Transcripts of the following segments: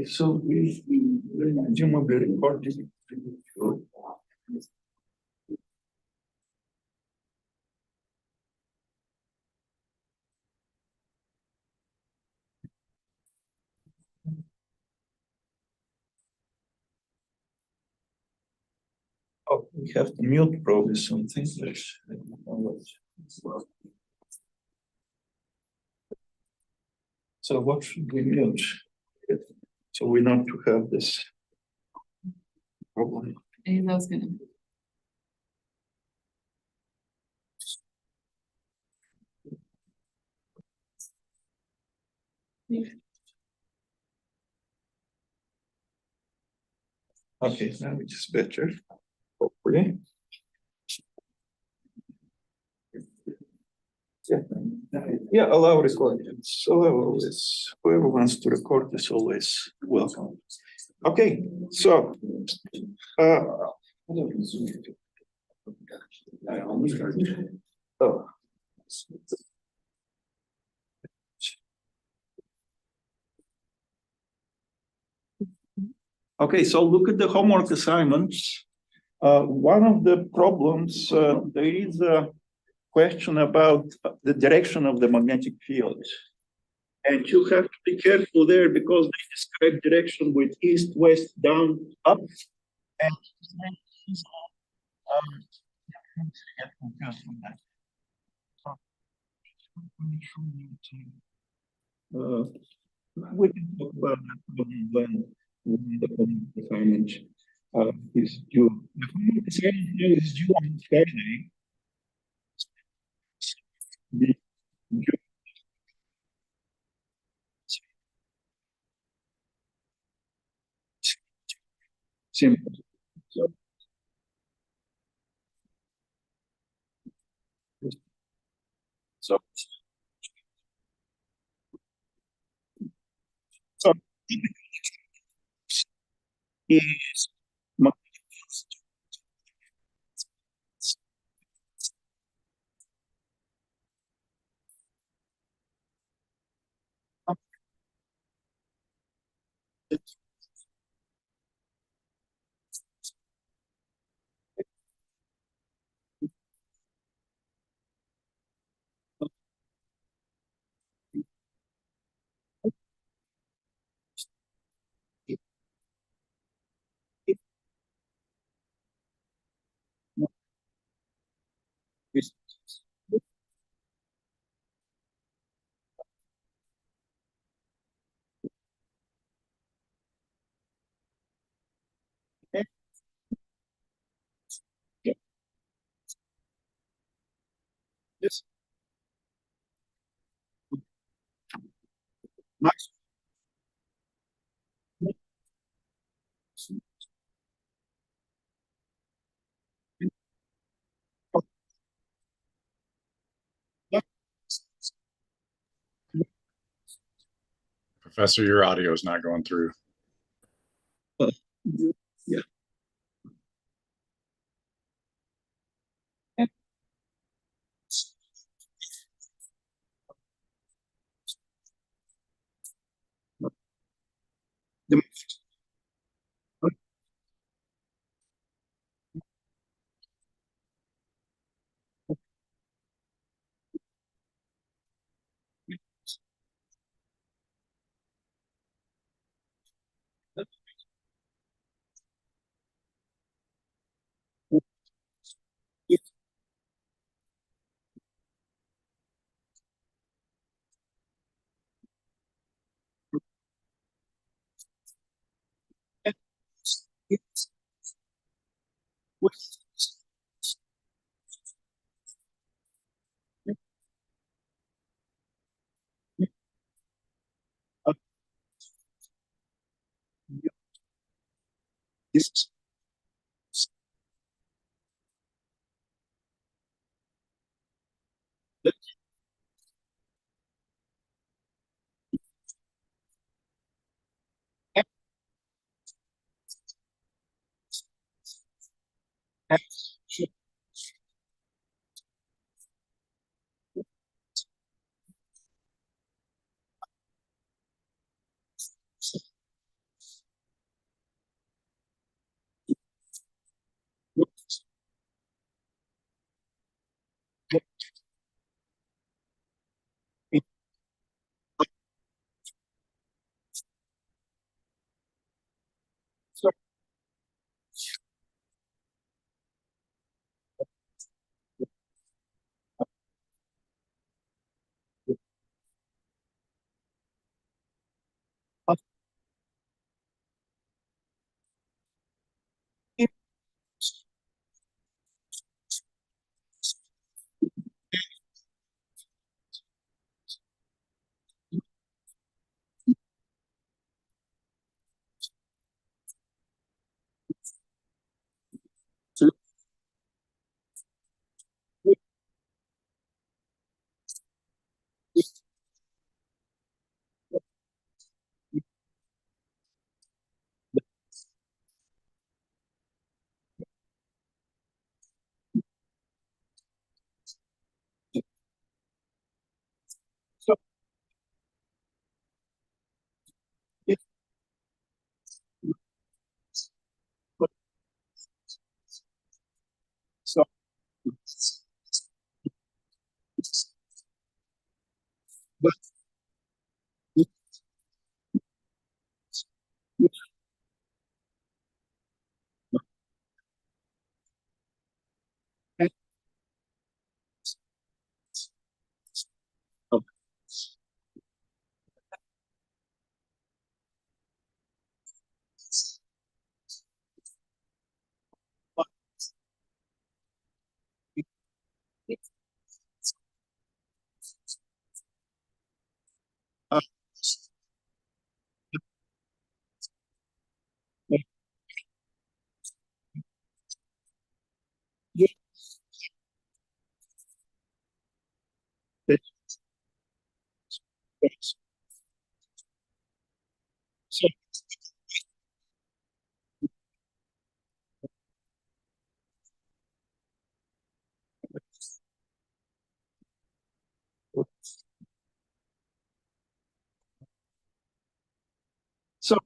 So we presumably recording. Oh, we have to mute probably something. So what should we mute? So we not to have this problem. And I was gonna. Okay, now it is better, hopefully. Yeah, allow recording. So always, whoever wants to record is always welcome. Okay, so oh. Okay, so look at the homework assignments. One of the problems, there is a question about the direction of the magnetic field. And you have to be careful there because they describe direction with east, west, down, up. And get confused with that. We can talk about that when the homework assignment is due. The homework assignment is due on Friday. Simple. So, so is yes. Max. Professor, your audio is not going through. Yeah. The, this So, so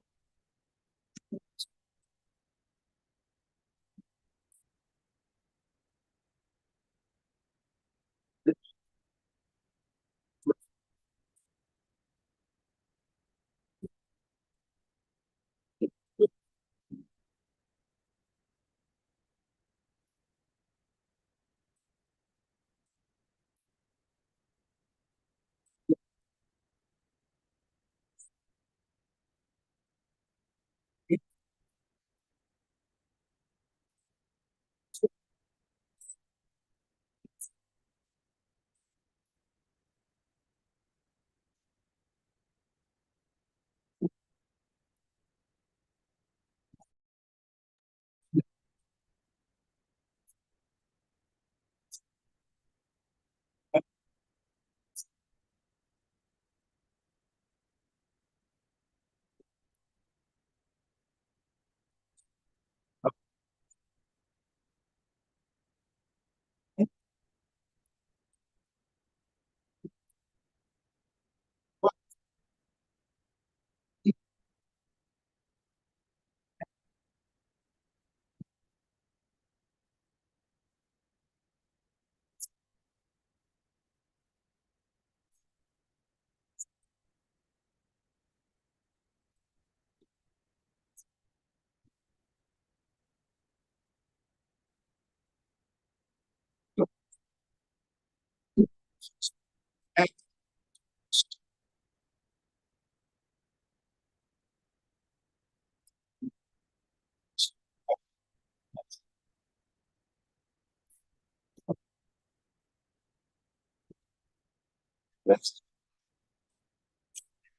that's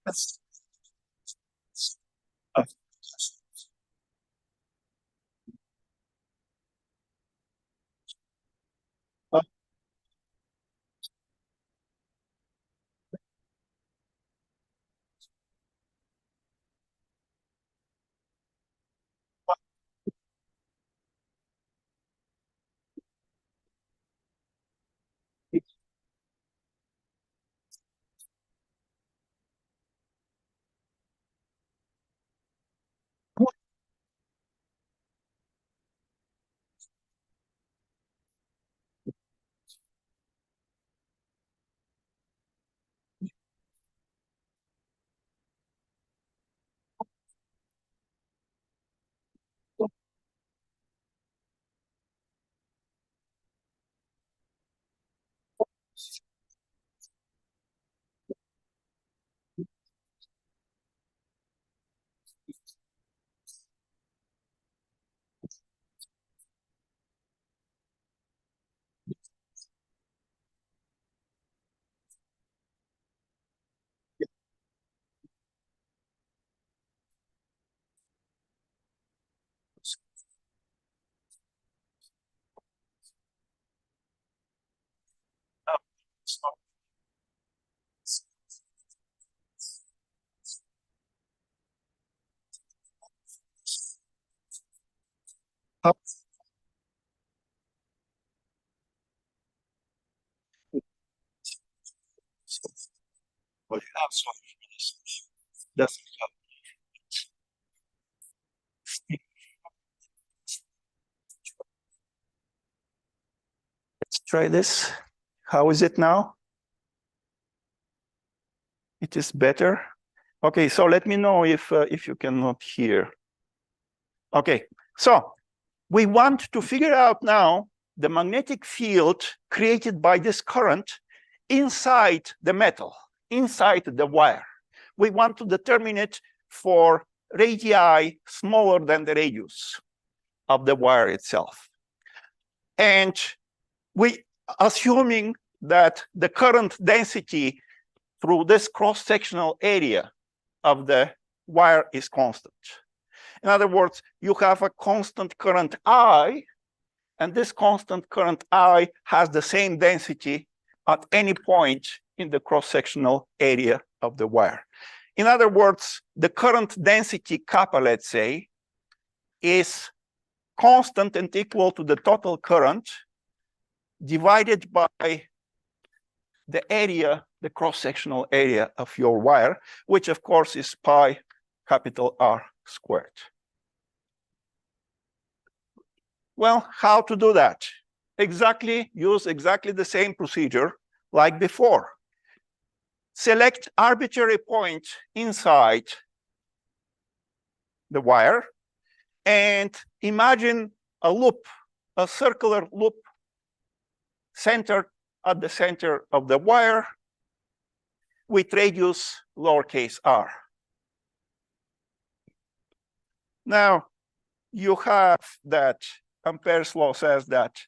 that's uh, uh, so, how- well, I'm sorry for this. That's Let's try this. How is it now? It is better. Okay, so let me know if you cannot hear. Okay, so we want to figure out now the magnetic field created by this current inside the metal, inside the wire. We want to determine it for radii smaller than the radius of the wire itself. And we assuming that the current density through this cross-sectional area of the wire is constant. In other words, you have a constant current I, and this constant current I has the same density at any point in the cross-sectional area of the wire. In other words, the current density kappa, let's say, is constant and equal to the total current divided by the area, the cross-sectional area of your wire, which of course is pi capital R squared. Well, how to do that? Use exactly the same procedure like before. Select arbitrary point inside the wire and imagine a loop, a circular loop centered at the center of the wire with radius lowercase r. Now, you have that Ampere's law says that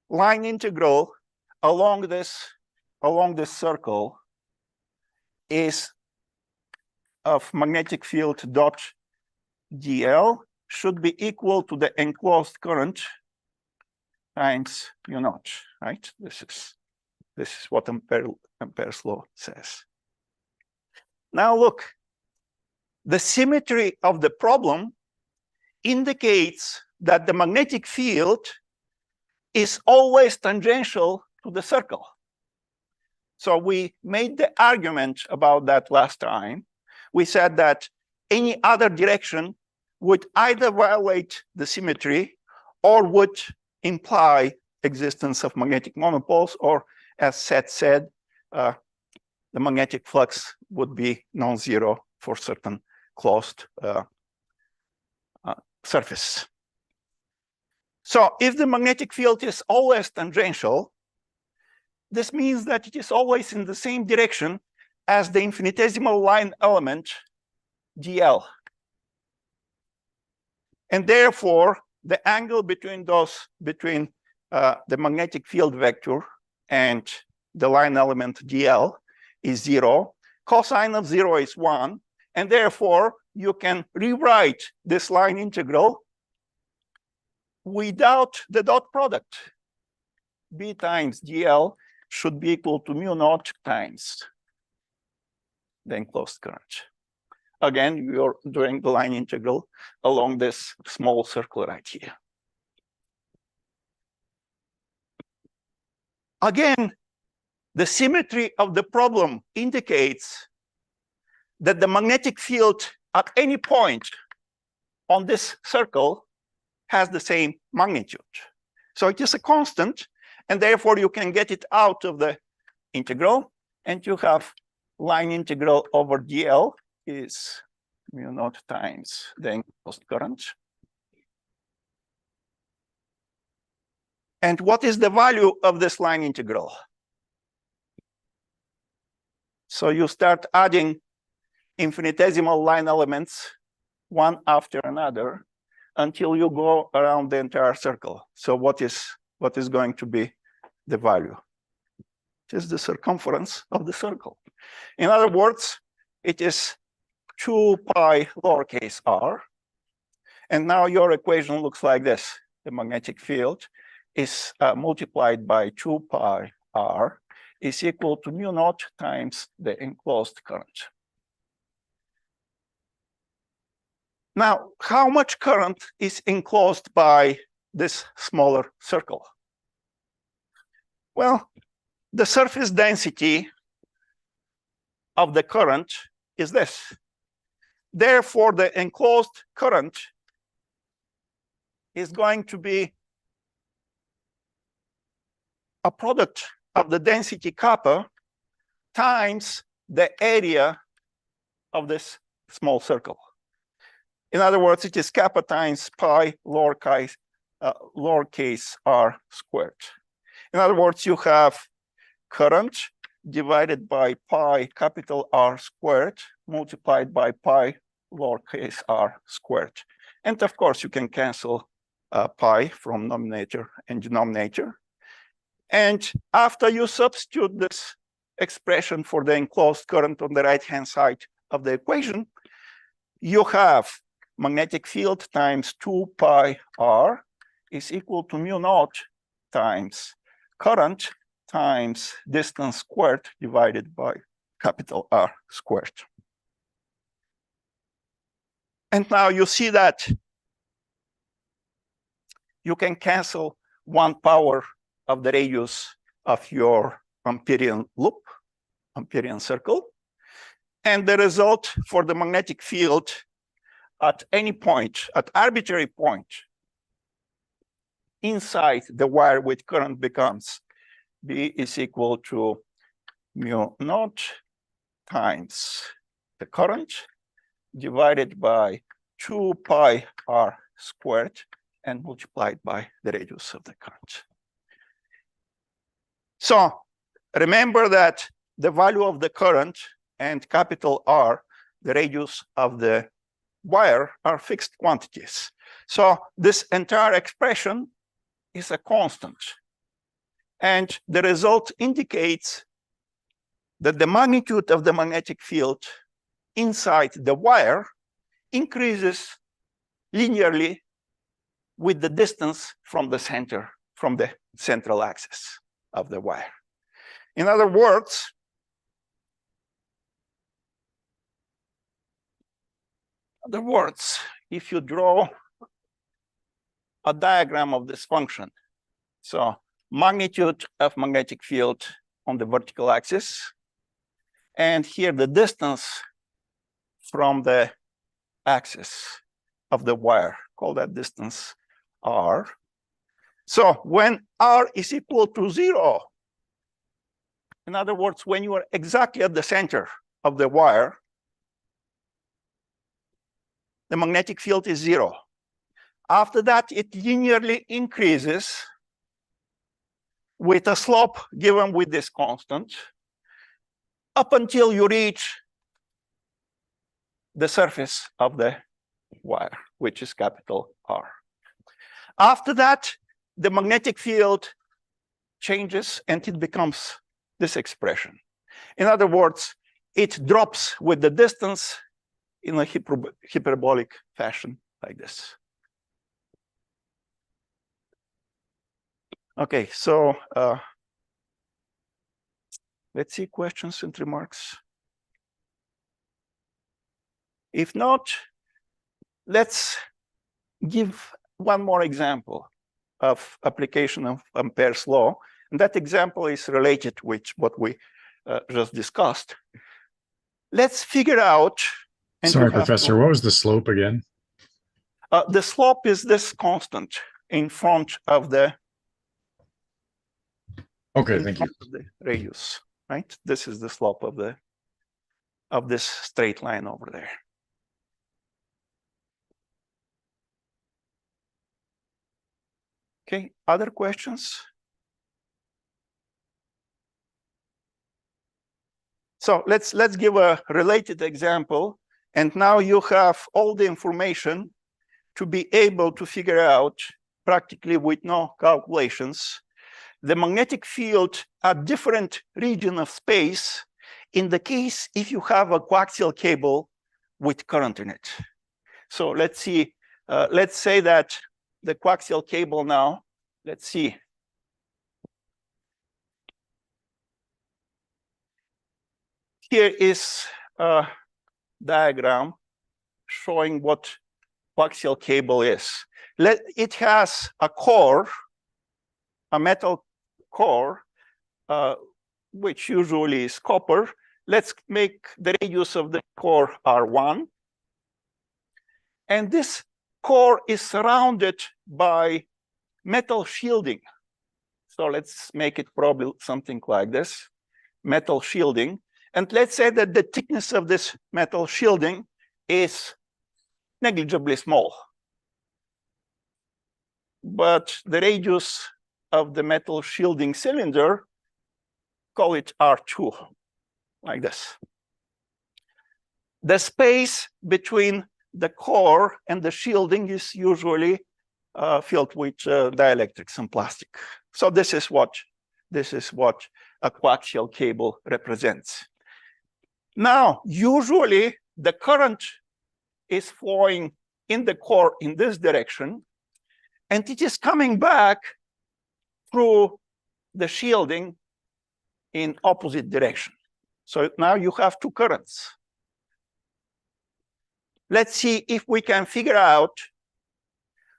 line integral along this circle is of magnetic field dot dl should be equal to the enclosed current times mu naught, right? This is what Ampere's law says. Now look, the symmetry of the problem indicates that the magnetic field is always tangential to the circle. So we made the argument about that last time. We said that any other direction would either violate the symmetry or would imply existence of magnetic monopoles, or as Seth said, the magnetic flux would be non-zero for certain closed surface. So if the magnetic field is always tangential, this means that it is always in the same direction as the infinitesimal line element dl. And therefore, the angle between the magnetic field vector and the line element dl is 0. Cosine of 0 is 1. And therefore, you can rewrite this line integral without the dot product. B times dl should be equal to mu naught times the enclosed current. Again, you're doing the line integral along this small circle right here. Again, the symmetry of the problem indicates that the magnetic field at any point on this circle has the same magnitude. So it is a constant, and therefore you can get it out of the integral, and you have line integral over dl is mu naught times the enclosed current. And what is the value of this line integral? So you start adding infinitesimal line elements one after another until you go around the entire circle. So what is going to be the value? It is the circumference of the circle. In other words, it is 2 pi lowercase r. And now your equation looks like this. The magnetic field is multiplied by 2 pi r is equal to mu naught times the enclosed current. Now, how much current is enclosed by this smaller circle? Well, the surface density of the current is this. Therefore, the enclosed current is going to be a product of the density kappa times the area of this small circle. In other words, it is kappa times pi lowercase r squared. In other words, you have current divided by pi capital R squared multiplied by pi lowercase r squared. And of course, you can cancel pi from numerator and denominator. And after you substitute this expression for the enclosed current on the right-hand side of the equation, you have magnetic field times 2 pi r is equal to mu naught times current times distance squared divided by capital R squared. And now you see that you can cancel 1 power of the radius of your Amperian loop, Amperian circle. And the result for the magnetic field at any point, at arbitrary point, inside the wire with current becomes B is equal to mu naught times the current divided by 2 pi R squared and multiplied by the radius of the current. So remember that the value of the current and capital R, the radius of the wire, are fixed quantities. So this entire expression is a constant. And the result indicates that the magnitude of the magnetic field inside the wire increases linearly with the distance from the center, from the central axis of the wire. In other words, if you draw a diagram of this function, so magnitude of magnetic field on the vertical axis, and here the distance from the axis of the wire, call that distance R. So when R is equal to 0, in other words, when you are exactly at the center of the wire, the magnetic field is 0. After that, it linearly increases with a slope given with this constant up until you reach the surface of the wire, which is capital R. After that, the magnetic field changes and it becomes this expression. In other words, it drops with the distance in a hyperbolic fashion like this. Okay, so let's see questions and remarks. If not, let's give one more example of application of Ampere's law. And that example is related with what we just discussed. Let's figure out. Sorry, Professor, what was the slope again? The slope is this constant in front of the thank you. The radius, right? This is the slope of this straight line over there. Okay, other questions? So let's give a related example. And now you have all the information to be able to figure out, practically with no calculations, the magnetic field at different region of space in the case if you have a coaxial cable with current in it. So let's see, let's say that the coaxial cable now, let's see. Here is a diagram showing what coaxial cable is. It has a core, a metal core, which usually is copper. Let's make the radius of the core R1. And this core is surrounded by metal shielding. So let's make it probably something like this, metal shielding. And let's say that the thickness of this metal shielding is negligibly small. But the radius of the metal shielding cylinder, call it R2, like this. The space between the core and the shielding is usually filled with dielectrics and plastic. So this is what a coaxial cable represents. Now, usually the current is flowing in the core in this direction, and it is coming back through the shielding in opposite direction. So now you have two currents. Let's see if we can figure out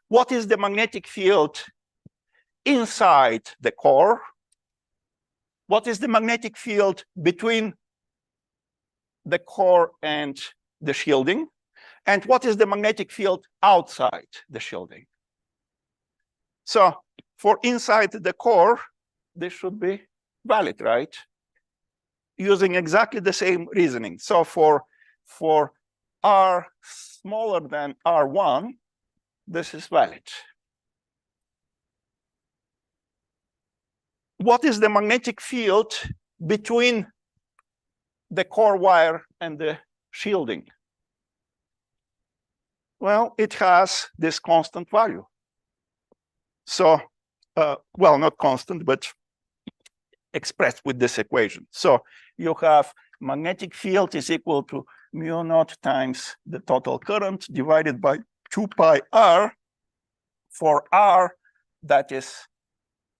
what is the magnetic field inside the core, what is the magnetic field between the core and the shielding, and what is the magnetic field outside the shielding. So for inside the core, this should be valid, right? Using exactly the same reasoning. So for R smaller than R1, this is valid. What is the magnetic field between the core wire and the shielding? Well, it has this constant value. So, well, not constant, but expressed with this equation. So you have magnetic field is equal to mu naught times the total current divided by 2 pi r for r that is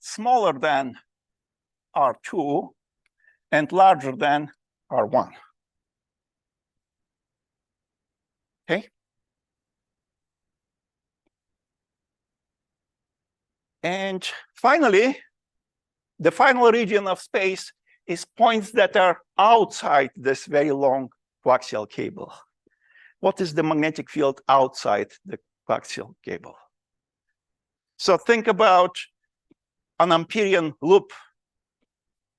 smaller than R2 and larger than R1. Okay. And finally, the final region of space is points that are outside this very long coaxial cable. What is the magnetic field outside the coaxial cable? So think about an Amperian loop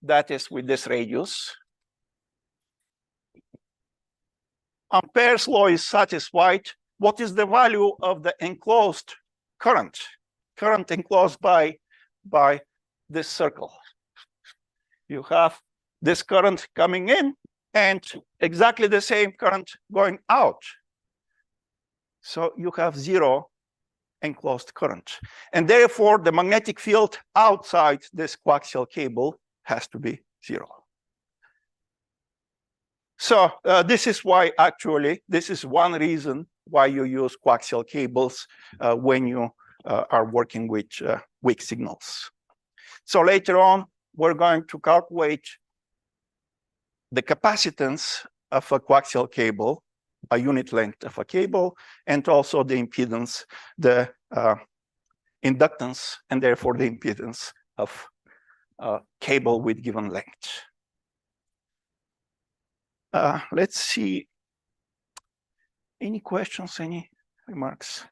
that is with this radius. Ampere's law is satisfied. What is the value of the enclosed current? Current enclosed by this circle. You have this current coming in and exactly the same current going out. So you have zero enclosed current. And therefore, the magnetic field outside this coaxial cable has to be zero. So this is why actually, this is one reason why you use coaxial cables when you are working with weak signals. So later on, we're going to calculate the capacitance of a coaxial cable, a unit length of a cable, and also the impedance, the inductance, and therefore the impedance of a cable with given length. Let's see. Any questions, any remarks?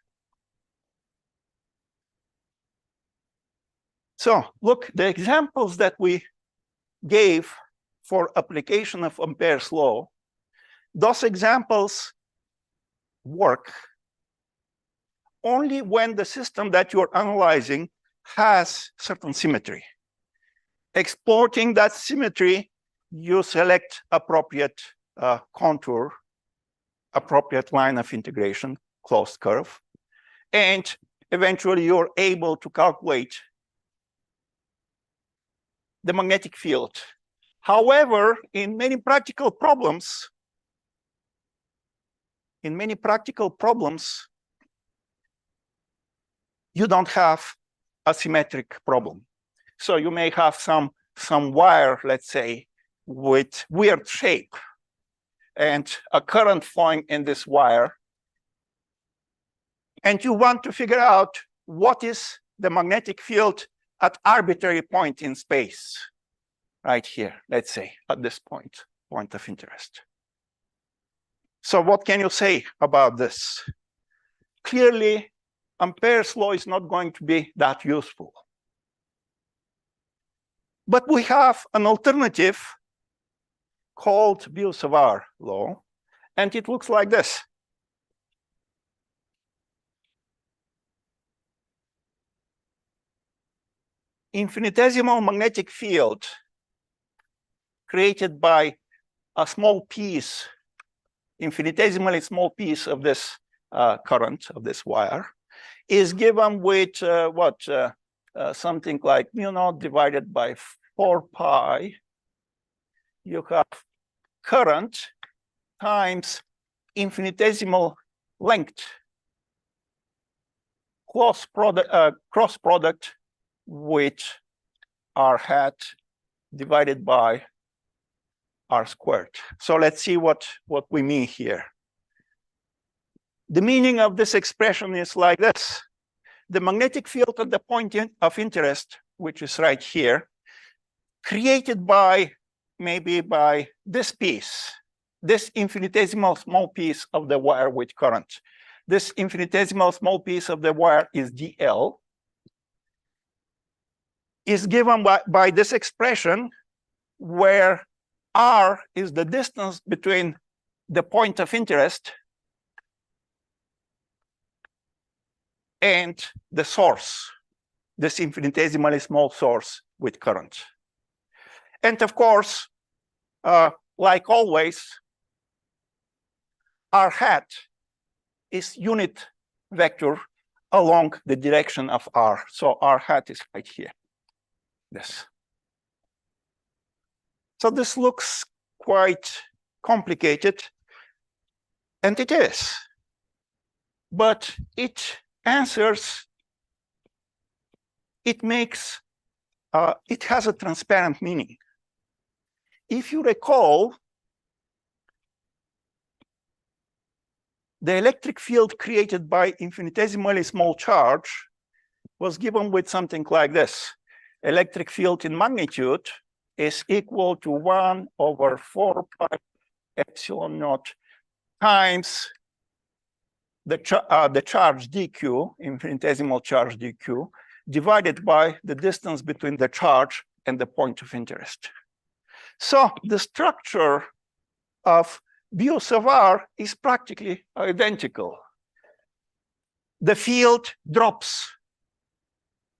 So look, the examples that we gave for application of Ampere's law, those examples work only when the system that you're analyzing has certain symmetry. Exporting that symmetry, you select appropriate contour, appropriate line of integration, closed curve, and eventually you're able to calculate the magnetic field. However, in many practical problems, you don't have a symmetric problem. So you may have some wire, let's say, with weird shape and a current flowing in this wire. And you want to figure out what is the magnetic field at arbitrary point in space, right here, let's say, at this point of interest. So what can you say about this? Clearly, Ampere's law is not going to be that useful. But we have an alternative called Biot-Savart law, and it looks like this. Infinitesimal magnetic field created by a small piece, infinitesimally small piece of this current, of this wire, is given with something like mu naught divided by 4 pi. You have current times infinitesimal length cross product with r hat divided by r squared. So let's see what we mean here. The meaning of this expression is like this. The magnetic field at the point of interest, which is right here, created by maybe by this piece, this infinitesimal small piece of the wire with current. This infinitesimal small piece of the wire is dl, is given by this expression where r is the distance between the point of interest and the source, this infinitesimally small source with current. And of course, like always, r hat is unit vector along the direction of r. So r hat is right here. This. So this looks quite complicated, and it is. But it answers, it makes, it has a transparent meaning. If you recall, the electric field created by infinitesimally small charge was given with something like this. Electric field in magnitude is equal to 1 over 4 pi epsilon naught times the charge dq, infinitesimal charge dq, divided by the distance between the charge and the point of interest. So the structure of B sub r is practically identical. The field drops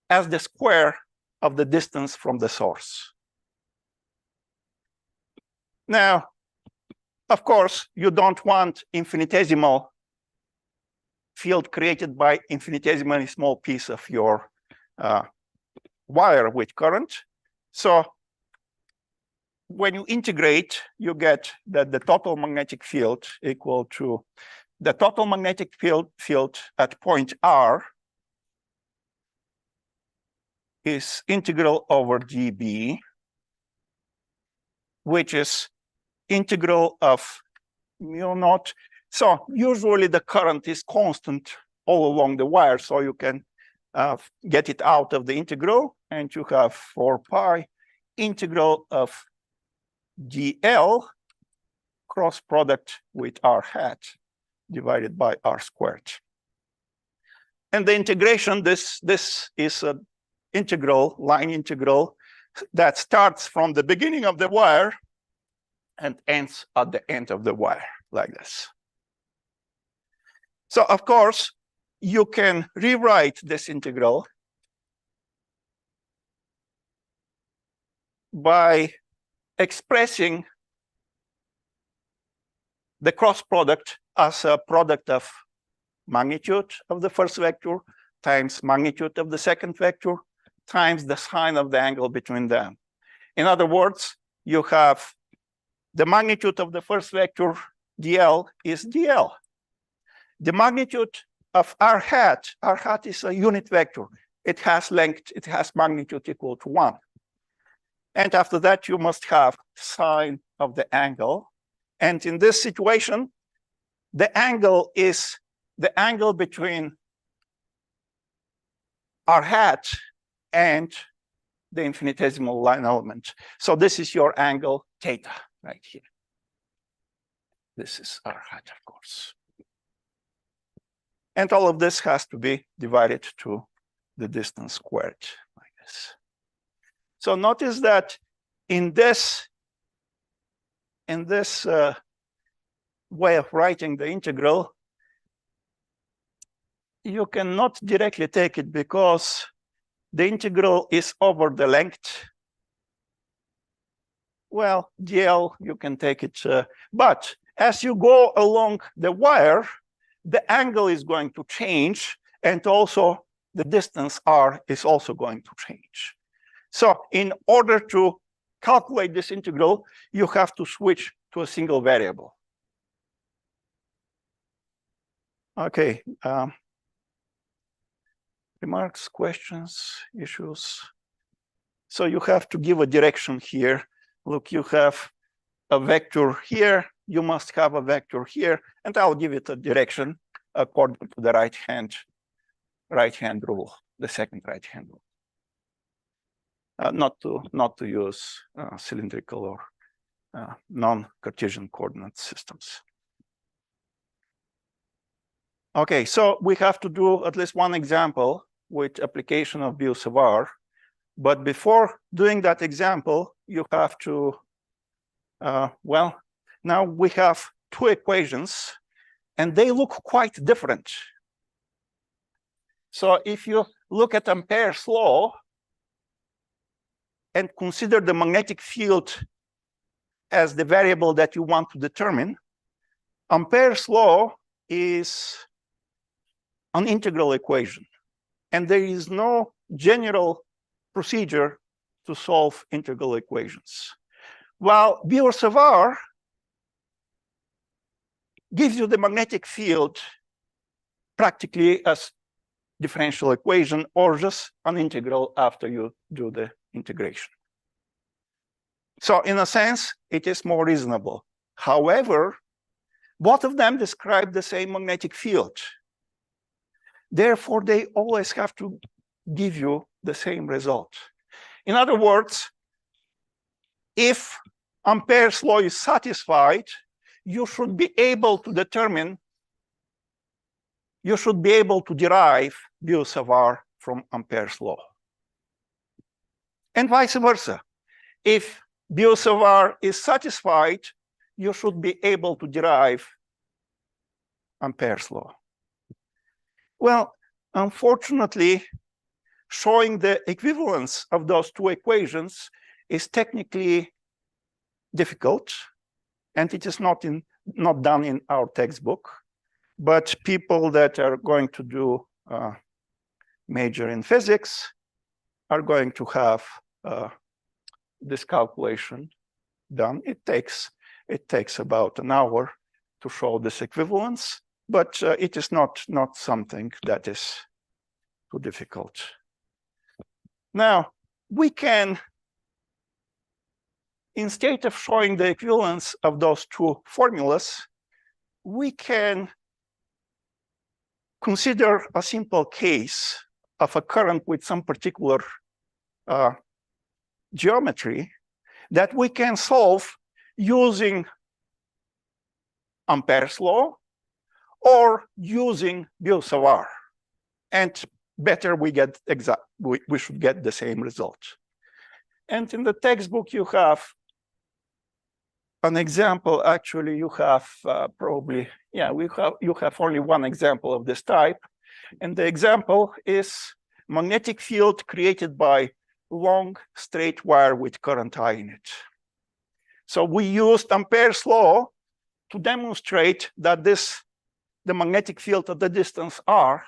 as the square of the distance from the source. Now, of course, you don't want infinitesimal field created by infinitesimally small piece of your wire with current. So when you integrate, you get that the total magnetic field equal to the total magnetic field at point r is integral over dB, which is integral of mu naught. So usually the current is constant all along the wire, so you can get it out of the integral, and you have 4 pi integral of dl cross product with r hat divided by r squared. And the integration, this is an integral, line integral, that starts from the beginning of the wire and ends at the end of the wire, like this. So, of course, you can rewrite this integral by expressing the cross product as a product of magnitude of the first vector times magnitude of the second vector times the sine of the angle between them. In other words, you have the magnitude of the first vector dl is dl. The magnitude of r hat is a unit vector. It has length, it has magnitude equal to 1. And after that, you must have sine of the angle. And in this situation, the angle is the angle between r hat and the infinitesimal line element. So this is your angle theta right here. This is r hat, of course. And all of this has to be divided to the distance squared, like this. So notice that in this way of writing the integral, you cannot directly take it because the integral is over the length. Well, dl, you can take it, but as you go along the wire, the angle is going to change, and also the distance r is also going to change. So in order to calculate this integral, you have to switch to a single variable. Okay. Remarks, questions, issues? So you have to give a direction here. Look, you have a vector here, you must have a vector here, and I'll give it a direction according to the right hand rule, the second right hand rule. Not to use cylindrical or non-Cartesian coordinate systems. Okay, so we have to do at least one example with application of Biot-Savart. But before doing that example, you have to, well, now we have two equations, and they look quite different. So if you look at Ampere's law and consider the magnetic field as the variable that you want to determine, Ampere's law is an integral equation, and there is no general procedure to solve integral equations. While Biot-Savart gives you the magnetic field practically as differential equation or just an integral after you do the integration. So in a sense, it is more reasonable. However, both of them describe the same magnetic field. Therefore, they always have to give you the same result. In other words, if Ampere's law is satisfied, you should be able to determine, you should be able to derive Biot-Savart from Ampere's law. And vice versa. If Biot-Savart is satisfied, you should be able to derive Ampere's law. Well, unfortunately, showing the equivalence of those two equations is technically difficult, and it is not done in our textbook. But people that are going to do major in physics are going to have this calculation done. It takes about an hour to show this equivalence, but it is not something that is too difficult. Now, we can, instead of showing the equivalence of those two formulas, we can consider a simple case of a current with some particular geometry that we can solve using Ampere's law or using Biot-Savart. And better we should get the same result. And in the textbook you have an example. Actually, you have probably, yeah, you have only one example of this type. And the example is magnetic field created by long straight wire with current I in it. So we used Ampere's law to demonstrate that the magnetic field at the distance r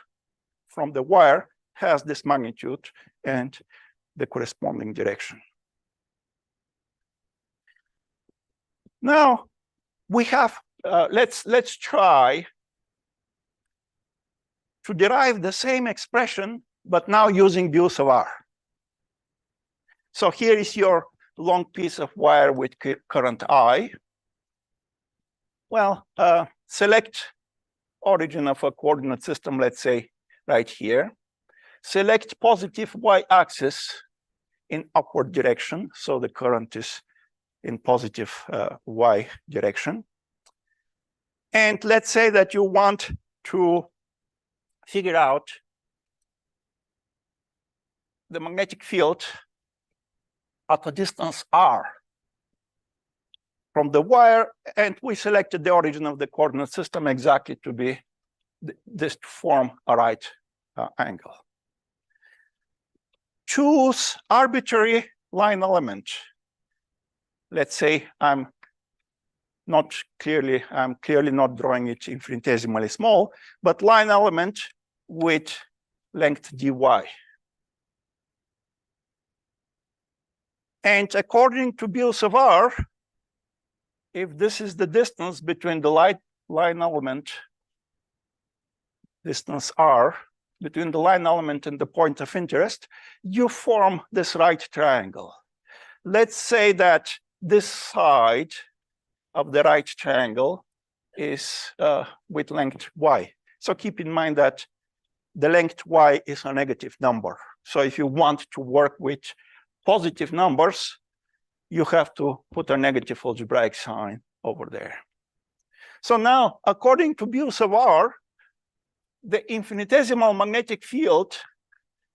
from the wire has this magnitude and the corresponding direction. Now we have, let's try to derive the same expression, but now using Biot-Savart. So here is your long piece of wire with current I. Well, select origin of a coordinate system, let's say right here. Select positive y-axis in upward direction, so the current is in positive y direction. And let's say that you want to figure out the magnetic field at a distance r from the wire, and we selected the origin of the coordinate system exactly to be this, to form a right angle. Choose arbitrary line element. Let's say I'm clearly not drawing it infinitesimally small, but line element with length dy. And according to Biot-Savart, if this is the distance between the line element, distance r, between the line element and the point of interest, you form this right triangle. Let's say that this side of the right triangle is with length y. So keep in mind that the length y is a negative number. So if you want to work with positive numbers, you have to put a negative algebraic sign over there. So now, according to Biot-Savart, the infinitesimal magnetic field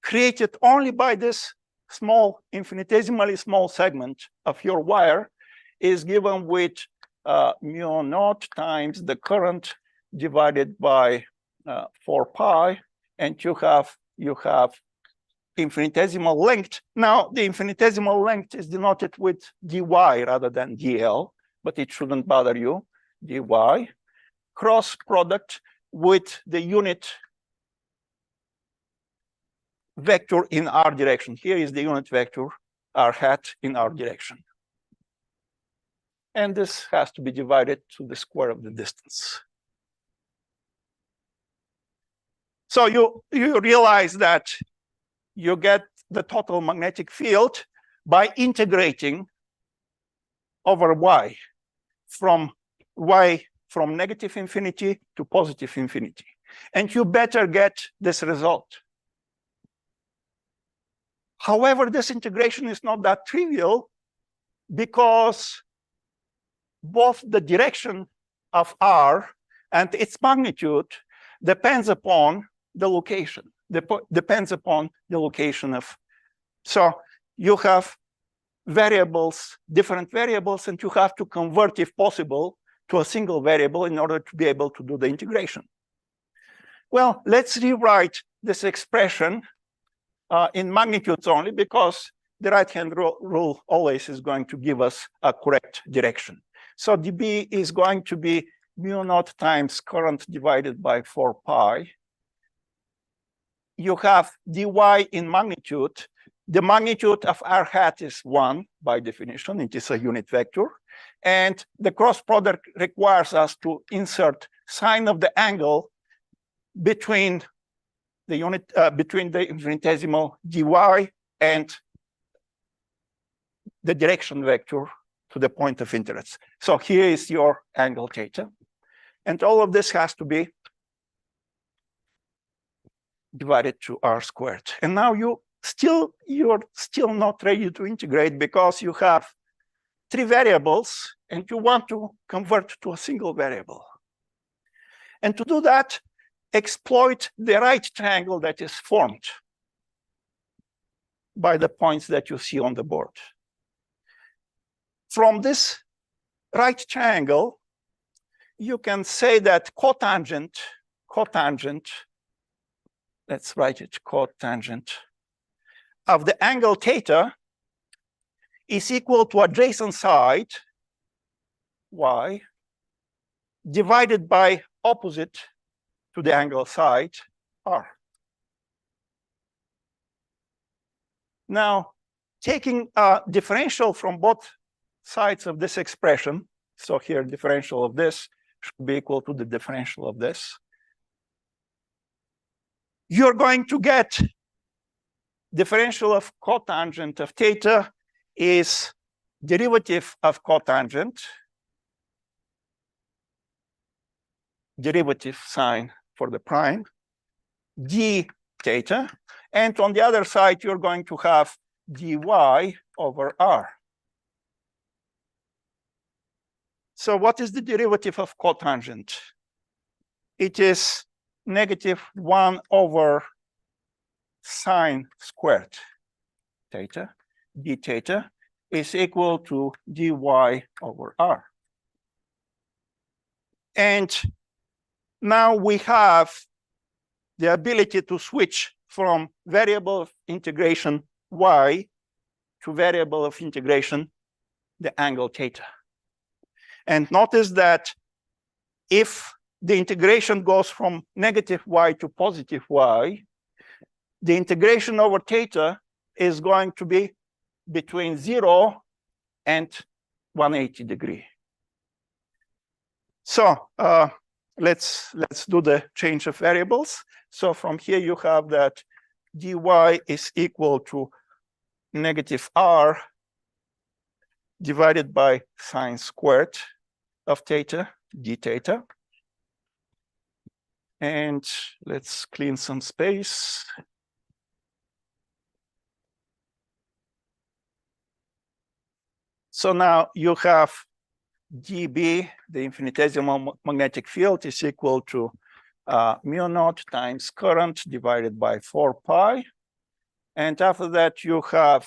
created only by this small, infinitesimally small segment of your wire is given with mu naught times the current divided by 4 pi, and you have infinitesimal length. Now, the infinitesimal length is denoted with dy rather than dl, but it shouldn't bother you, dy, cross product with the unit vector in r direction. Here is the unit vector, r hat, in r direction. And this has to be divided to the square of the distance. So you realize that you get the total magnetic field by integrating over y from negative infinity to positive infinity. And you better get this result. However, this integration is not that trivial because both the direction of r and its magnitude depends upon the location. Depends upon the location of. So you have variables, different variables, and you have to convert, if possible, to a single variable in order to be able to do the integration. Well, let's rewrite this expression in magnitudes only, because the right-hand rule always is going to give us a correct direction. So dB is going to be mu naught times current divided by 4 pi. You have dy in magnitude. The magnitude of r hat is 1 by definition. It is a unit vector. And the cross product requires us to insert sine of the angle between the unit, between the infinitesimal dy and the direction vector to the point of interest. So here is your angle theta. And all of this has to be divided to r squared. And now you're still not ready to integrate because you have 3 variables and you want to convert to a single variable. And to do that, exploit the right triangle that is formed by the points that you see on the board. From this right triangle, you can say that cotangent, let's write it, cotangent of the angle theta is equal to adjacent side, y, divided by opposite to the angle side, r. Now, taking a differential from both sides of this expression, so here differential of this should be equal to the differential of this, you're going to get differential of cotangent of theta is derivative of cotangent, derivative sign for the prime, d theta, and on the other side, you're going to have dy over r. So what is the derivative of cotangent? It is -1 over sine squared theta, d theta, is equal to dy over r. And now we have the ability to switch from variable of integration y to variable of integration the angle theta. And notice that if the integration goes from -y to +y, the integration over theta is going to be between 0 and 180 degrees. So let's do the change of variables. So from here you have that dy is equal to -r divided by sine squared of theta, d theta. And let's clean some space. So now you have dB, the infinitesimal magnetic field, is equal to mu naught times current divided by 4 pi. And after that, you have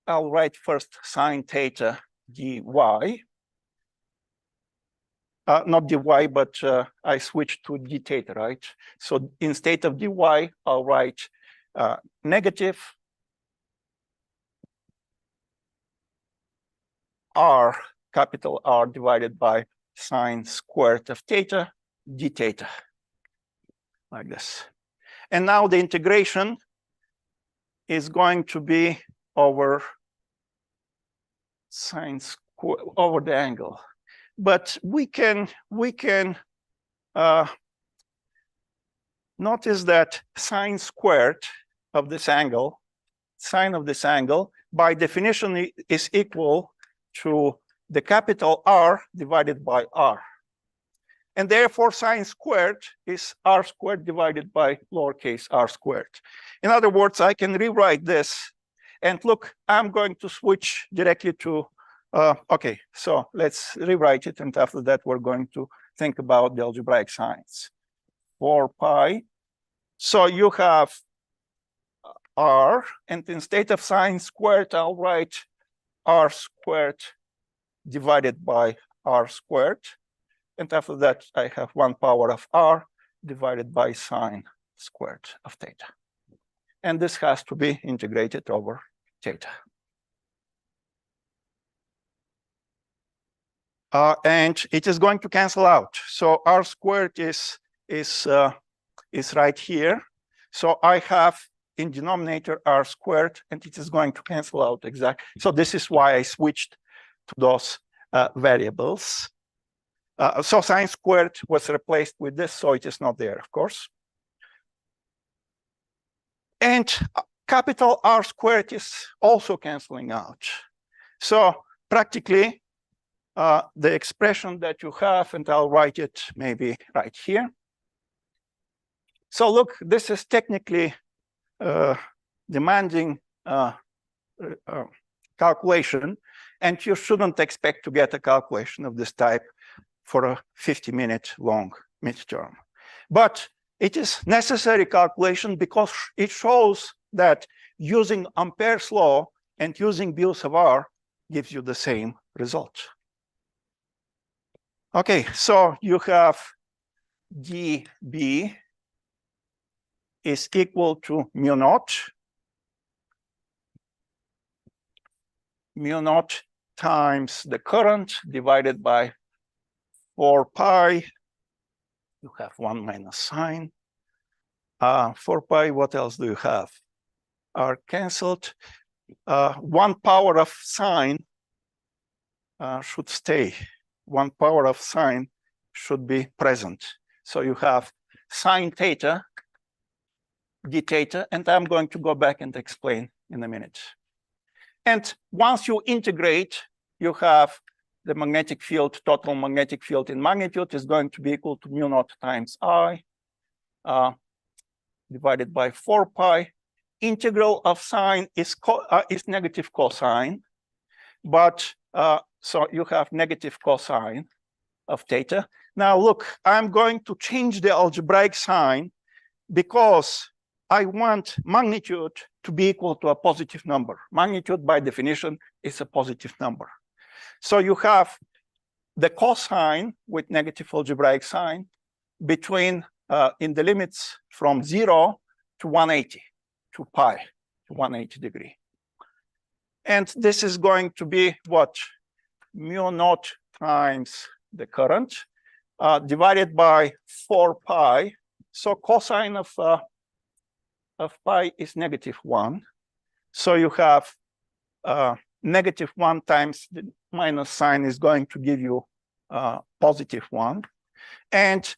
I'll write first sine theta dy. Not dy, but I switched to d theta, right? So instead of dy, I'll write negative r, capital R, divided by sine squared of theta d theta, like this. And now the integration is going to be over sine square over the angle. But we can notice that sine squared of this angle, sine of this angle, by definition is equal to the capital R divided by R. And therefore, sine squared is R squared divided by lowercase r squared. In other words, I can rewrite this. And look, I'm going to switch directly to, okay, so let's rewrite it. And after that, we're going to think about the algebraic signs. 4 pi. So you have R, and instead of sine squared, I'll write R squared divided by R squared. And after that, I have 1 power of R divided by sine squared of theta. And this has to be integrated over theta. And it is going to cancel out. So R squared is right here. So I have in denominator R squared, and it is going to cancel out exactly. So this is why I switched to those variables. So sine squared was replaced with this, so it is not there, of course. And capital R squared is also canceling out. So practically, the expression that you have, and I'll write it maybe right here. So look, this is technically demanding calculation, and you shouldn't expect to get a calculation of this type for a 50-minute long midterm. But it is necessary calculation because it shows that using Ampere's law and using Biot-Savart gives you the same result. Okay, so you have dB is equal to mu naught times the current divided by 4 pi. You have 1 minus sine. 4 pi, what else do you have? Are canceled. 1 power of sine should stay. 1 power of sine should be present. So you have sine theta, d theta, and I'm going to go back and explain in a minute. And once you integrate, you have the magnetic field, total magnetic field in magnitude is going to be equal to mu naught times I divided by 4 pi. Integral of sine is negative cosine, but so you have negative cosine of theta. Now look, I'm going to change the algebraic sign because I want magnitude to be equal to a positive number. Magnitude, by definition, is a positive number. So you have the cosine with negative algebraic sign between, in the limits from 0 to 180, to pi, to 180 degree. And this is going to be what? Mu naught times the current divided by 4 pi. So cosine of pi is -1. So you have -1 times the minus sign is going to give you +1. And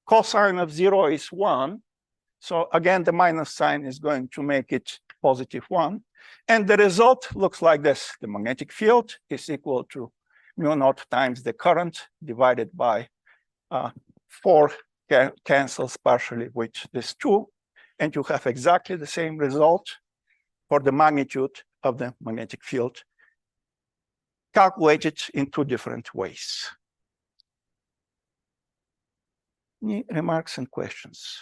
cosine of 0 is 1. So again, the minus sign is going to make it +1. And the result looks like this. The magnetic field is equal to mu naught times the current divided by 4 cancels partially with this 2. And you have exactly the same result for the magnitude of the magnetic field calculated in 2 different ways. Any remarks and questions?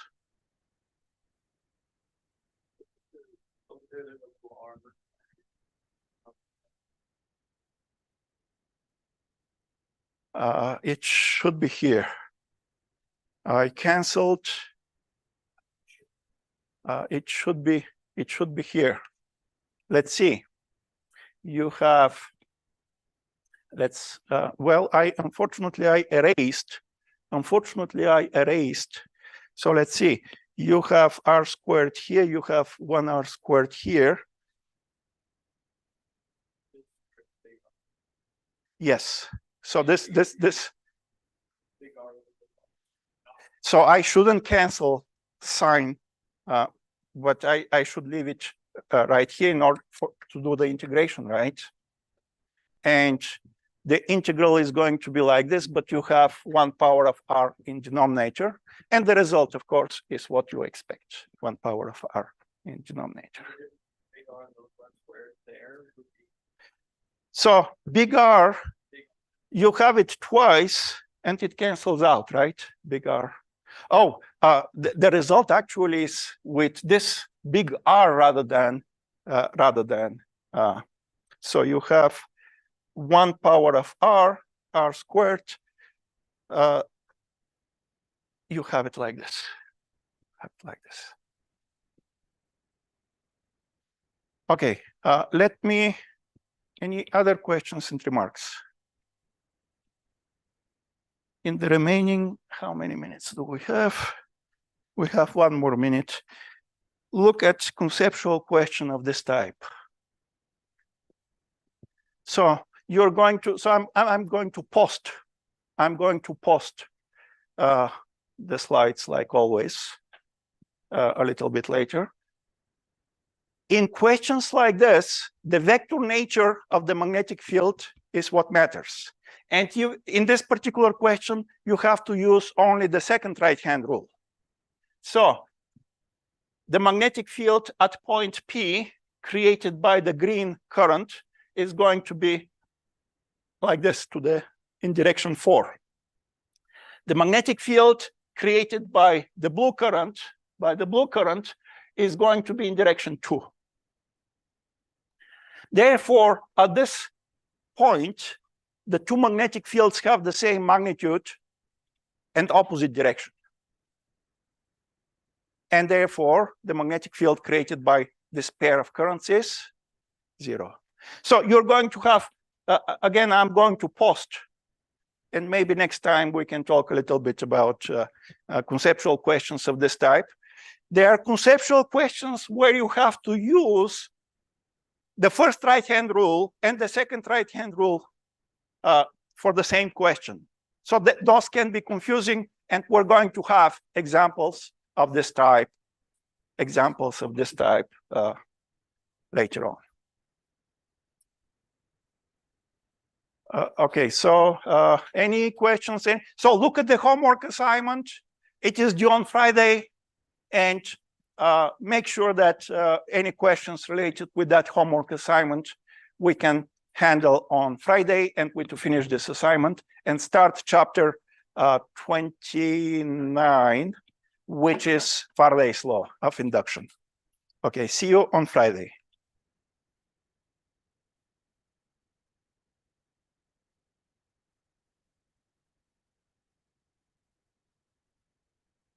It should be here. I canceled. It should be here. Let's see. You have. Well, unfortunately I erased. So let's see. You have r squared here. You have 1r squared here. Yes. So this. So I shouldn't cancel sign, but I should leave it right here in order to do the integration, right? And the integral is going to be like this, but you have 1 power of r in denominator. And the result, of course, is what you expect, 1 power of r in denominator. So big R, you have it twice, and it cancels out, right? Big R. Oh, the result actually is with this big R rather than. So you have 1 power of r squared. You have it like this. Okay, any other questions and remarks? In the remaining, how many minutes do we have? We have 1 more minute. Look at conceptual question of this type. So you're going to, so I'm going to post the slides like always a little bit later. In questions like this, the vector nature of the magnetic field is what matters. And in this particular question, you have to use only the second right-hand rule. So the magnetic field at point P created by the green current is going to be like this in direction 4. The magnetic field created by the blue current is going to be in direction 2. Therefore, at this point, the 2 magnetic fields have the same magnitude and opposite direction. And therefore, the magnetic field created by this pair of currents is 0. So you're going to have, again, I'm going to post, and maybe next time we can talk a little bit about conceptual questions of this type. There are conceptual questions where you have to use the first right-hand rule and the second right-hand rule for the same question. So those can be confusing, and we're going to have examples of this type later on. Okay, so any questions? So look at the homework assignment. It is due on Friday, and make sure that any questions related with that homework assignment we can handle on Friday, and we to finish this assignment and start chapter 29, which is Faraday's law of induction. Okay, see you on Friday.